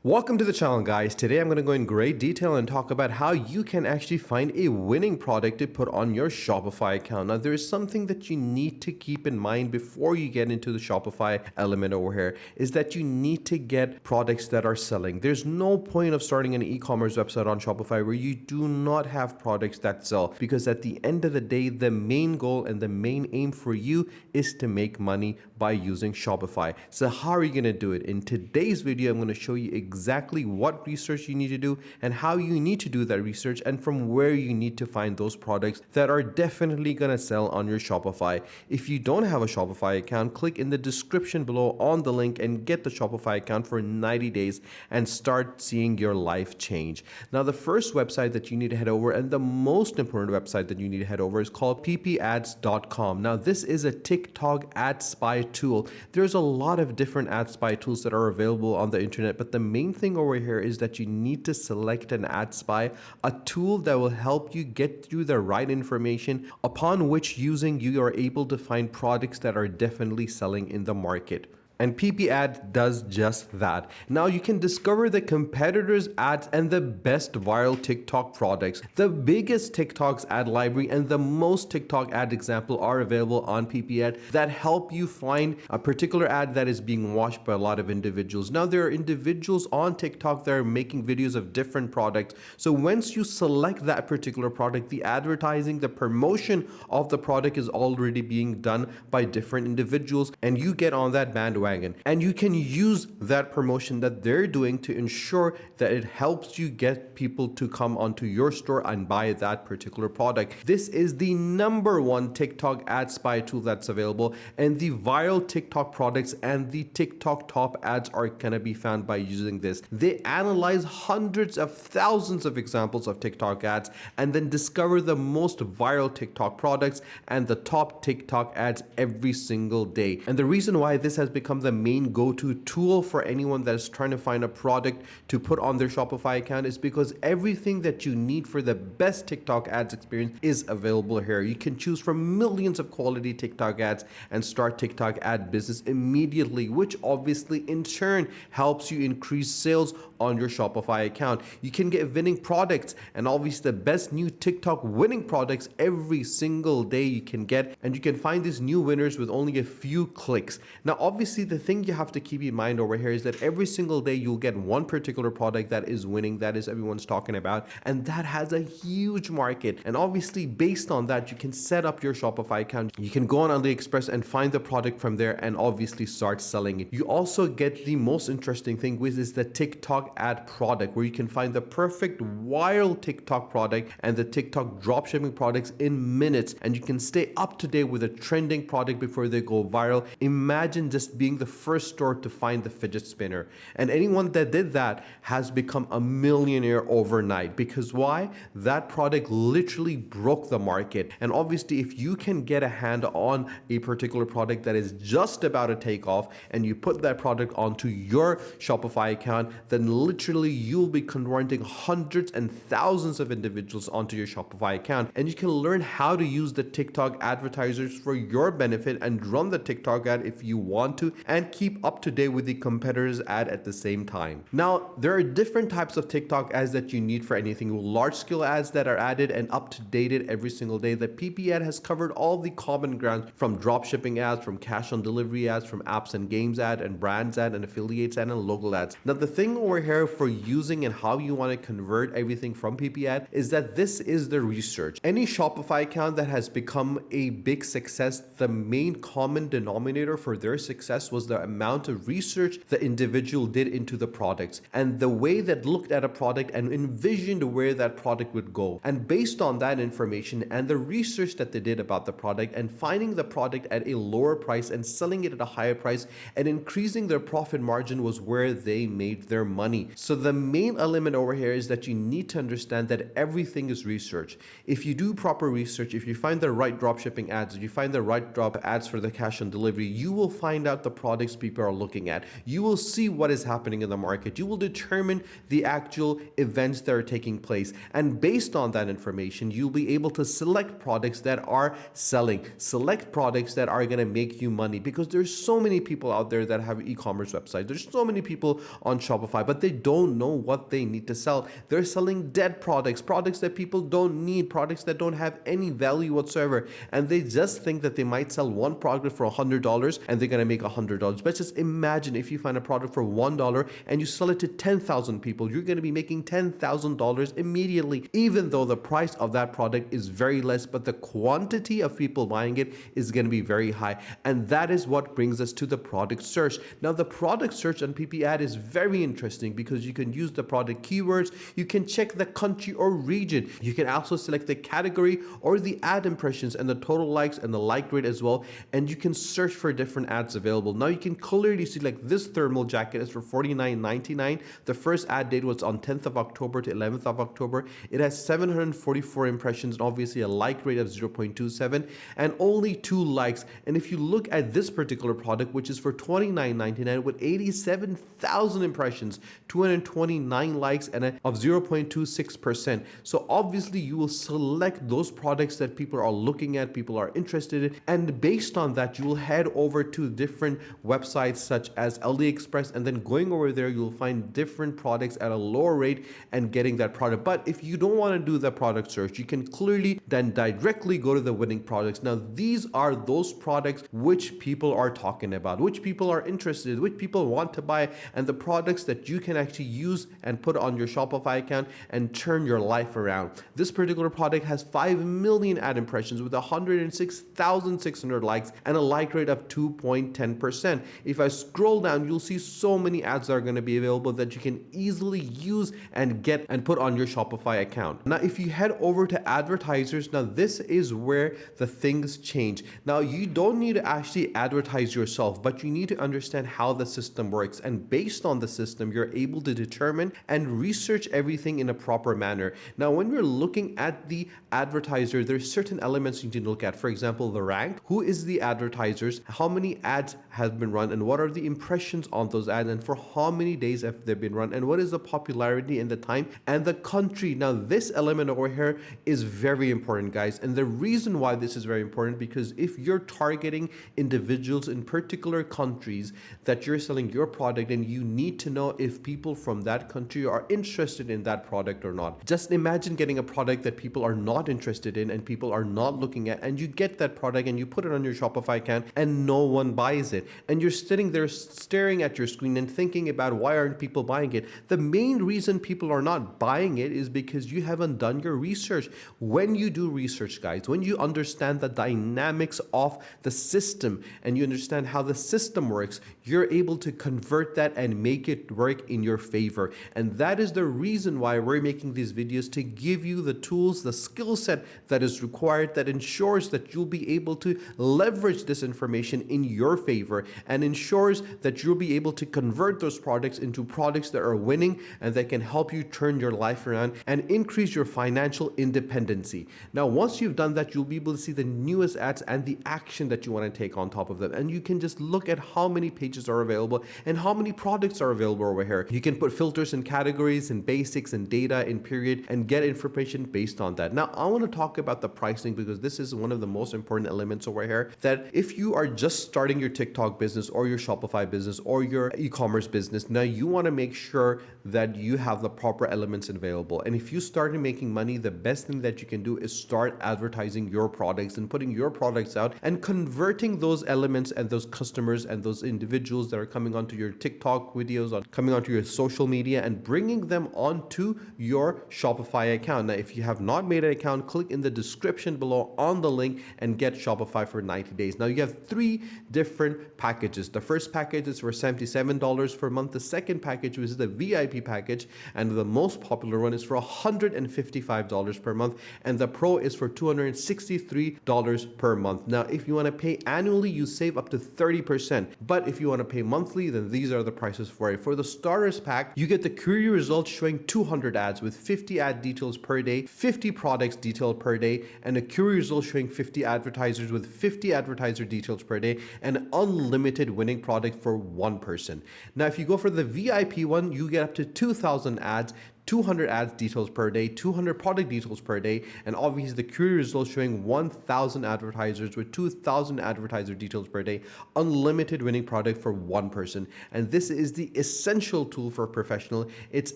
Welcome to the channel, guys. Today I'm going to go in great detail and talk about how you can actually find a winning product to put on your Shopify account. Now, there is something that you need to keep in mind before you get into the Shopify element over here, is that you need to get products that are selling. There's no point of starting an e-commerce website on Shopify where you do not have products that sell, because at the end of the day, the main goal and the main aim for you is to make money by using Shopify. So how are you going to do it? In today's video, I'm going to show you exactly what research you need to do and how you need to do that research, and from where you need to find those products that are definitely going to sell on your Shopify. If you don't have a Shopify account, click in the description below on the link and get the Shopify account for 90 days and start seeing your life change. Now, the first website that you need to head over, and the most important website that you need to head over, is called ppads.com. Now, this is a TikTok ad spy tool. There's a lot of different ad spy tools that are available on the internet, but the main thing over here is that you need to select an ad spy, a tool that will help you get you the right information upon which using you are able to find products that are definitely selling in the market. And PPAd does just that. Now you can discover the competitors' ads and the best viral TikTok products. The biggest TikTok's ad library and the most TikTok ad example are available on PPAd that help you find a particular ad that is being watched by a lot of individuals. Now, there are individuals on TikTok that are making videos of different products. So once you select that particular product, the advertising, the promotion of the product is already being done by different individuals, and you get on that bandwagon. And you can use that promotion that they're doing to ensure that it helps you get people to come onto your store and buy that particular product. This is the #1 TikTok ad spy tool that's available, and the viral TikTok products and the TikTok top ads are gonna be found by using this. They analyze hundreds of thousands of examples of TikTok ads and then discover the most viral TikTok products and the top TikTok ads every single day. And the reason why this has become the main go-to tool for anyone that is trying to find a product to put on their Shopify account is because everything that you need for the best TikTok ads experience is available here. You can choose from millions of quality TikTok ads and start TikTok ad business immediately, which obviously in turn helps you increase sales on your Shopify account. You can get winning products and obviously the best new TikTok winning products every single day you can get, and you can find these new winners with only a few clicks. Now, obviously the thing you have to keep in mind over here is that every single day you'll get one particular product that is winning, that is everyone's talking about, and that has a huge market. And obviously based on that, you can set up your Shopify account. You can go on AliExpress and find the product from there and obviously start selling it. You also get the most interesting thing, which is the TikTok ad product, where you can find the perfect viral TikTok product and the TikTok dropshipping products in minutes, and you can stay up to date with a trending product before they go viral. Imagine just being the first store to find the fidget spinner, and anyone that did that has become a millionaire overnight. Because why? That product literally broke the market. And obviously if you can get a hand on a particular product that is just about to take off and you put that product onto your Shopify account, then literally you'll be converting hundreds and thousands of individuals onto your Shopify account, and you can learn how to use the TikTok advertisers for your benefit and run the TikTok ad if you want to, and keep up to date with the competitors' ad at the same time. Now, there are different types of TikTok ads that you need for anything. Large scale ads that are added and up to date every single day. The PP ad has covered all the common ground, from dropshipping ads, from cash on delivery ads, from apps and games ad, and brands ad, and affiliates ad, and local ads. Now, the thing over here for using and how you want to convert everything from PP ad is that this is the research. Any Shopify account that has become a big success, the main common denominator for their success was the amount of research the individual did into the products and the way that looked at a product and envisioned where that product would go. And based on that information and the research that they did about the product and finding the product at a lower price and selling it at a higher price and increasing their profit margin was where they made their money. So the main element over here is that you need to understand that everything is research. If you do proper research, if you find the right dropshipping ads, if you find the right drop ads for the cash on delivery, you will find out the products people are looking at. You will see what is happening in the market. You will determine the actual events that are taking place. And based on that information, you'll be able to select products that are selling, select products that are going to make you money, because there's so many people out there that have e-commerce websites. There's so many people on Shopify, but they don't know what they need to sell. They're selling dead products, products that people don't need, products that don't have any value whatsoever. And they just think that they might sell one product for $100 and they're going to make $100. But just imagine if you find a product for $1 and you sell it to 10,000 people, you're going to be making $10,000 immediately, even though the price of that product is very less, but the quantity of people buying it is going to be very high. And that is what brings us to the product search. Now, the product search on PP Ad is very interesting because you can use the product keywords, you can check the country or region, you can also select the category or the ad impressions and the total likes and the like rate as well, and you can search for different ads available. Now you can clearly see like this thermal jacket is for $49.99. The first ad date was on 10th of October to 11th of October. It has 744 impressions and obviously a like rate of 0.27 and only 2 likes. And if you look at this particular product, which is for $29.99 with 87,000 impressions, 229 likes and of 0.26%. So obviously you will select those products that people are looking at, people are interested in, and based on that you will head over to different websites such as AliExpress, and then going over there you'll find different products at a lower rate and getting that product. But if you don't want to do the product search, you can clearly then directly go to the winning products. Now these are those products which people are talking about, which people are interested in, which people want to buy, and the products that you can actually use and put on your Shopify account and turn your life around. This particular product has 5 million ad impressions with 106,600 likes and a like rate of 2.10%. If I scroll down, you'll see so many ads that are going to be available that you can easily use and get and put on your Shopify account. Now, if you head over to advertisers, now this is where the things change. Now, you don't need to actually advertise yourself, but you need to understand how the system works. And based on the system, you're able to determine and research everything in a proper manner. Now, when we're looking at the advertiser, there's certain elements you need to look at. For example, the rank, who is the advertisers, how many ads have been run, and what are the impressions on those ads, and for how many days have they been run, and what is the popularity and the time and the country. Now, this element over here is very important, guys. And the reason why this is very important, because if you're targeting individuals in particular countries that you're selling your product, and you need to know if people from that country are interested in that product or not. Just imagine getting a product that people are not interested in and people are not looking at, and you get that product and you put it on your Shopify account and no one buys it, and you're sitting there staring at your screen and thinking about why aren't people buying it. The main reason people are not buying it is because you haven't done your research. When you do research, guys, when you understand the dynamics of the system and you understand how the system works, you're able to convert that and make it work in your favor. And that is the reason why we're making these videos, to give you the tools, the skill set that is required, that ensures that you'll be able to leverage this information in your favor, and ensures that you'll be able to convert those products into products that are winning and that can help you turn your life around and increase your financial independency. Now, once you've done that, you'll be able to see the newest ads and the action that you want to take on top of them. And you can just look at how many pages are available and how many products are available over here. You can put filters and categories and basics and data in period and get information based on that. Now, I want to talk about the pricing, because this is one of the most important elements over here, that if you are just starting your TikTok business or your Shopify business or your e-commerce business, now you want to make sure that you have the proper elements available. And if you started making money, the best thing that you can do is start advertising your products and putting your products out and converting those elements and those customers and those individuals that are coming onto your TikTok videos, coming onto your social media, and bringing them onto your Shopify account. Now, if you have not made an account, click in the description below on the link and get Shopify for 90 days. Now, you have 3 different packages. The first package is for $77 per month. The second package, which is the VIP package, and the most popular one, is for $155 per month. And the Pro is for $263 per month. Now, if you want to pay annually, you save up to 30%. But if you want to pay monthly, then these are the prices for it. For the starters pack, you get the query results showing 200 ads with 50 ad details per day, 50 products detailed per day, and a query result showing 50 advertisers with 50 advertiser details per day, and unlimited winning product for one person. Now, if you go for the VIP one, you get up to 2,000 ads, 200 ads details per day, 200 product details per day, and obviously the query results showing 1,000 advertisers with 2,000 advertiser details per day, unlimited winning product for one person. And this is the essential tool for a professional. It's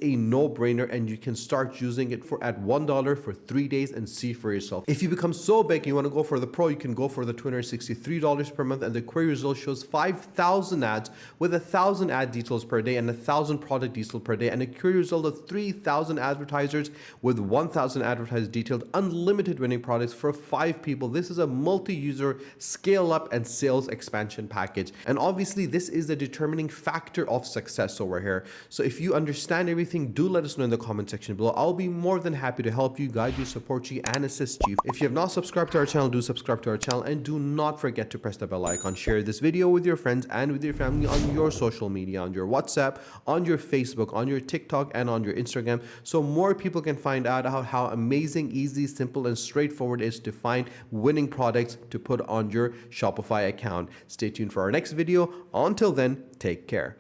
a no-brainer, and you can start using it at $1 for 3 days and see for yourself. If you become so big and you want to go for the pro, you can go for the $263 per month, and the query result shows 5,000 ads with 1,000 ad details per day and 1,000 product details per day, and a query result of 3,000 advertisers with 1,000 advertisers detailed, unlimited winning products for 5 people. This is a multi-user scale up and sales expansion package. And obviously this is the determining factor of success over here. So if you understand everything, do let us know in the comment section below. I'll be more than happy to help you, guide you, support you, and assist you. If you have not subscribed to our channel, do subscribe to our channel, and do not forget to press the bell icon. Share this video with your friends and with your family on your social media, on your WhatsApp, on your Facebook, on your TikTok, and on your Instagram, so more people can find out how amazing, easy, simple, and straightforward it is to find winning products to put on your Shopify account. Stay tuned for our next video. Until then, take care.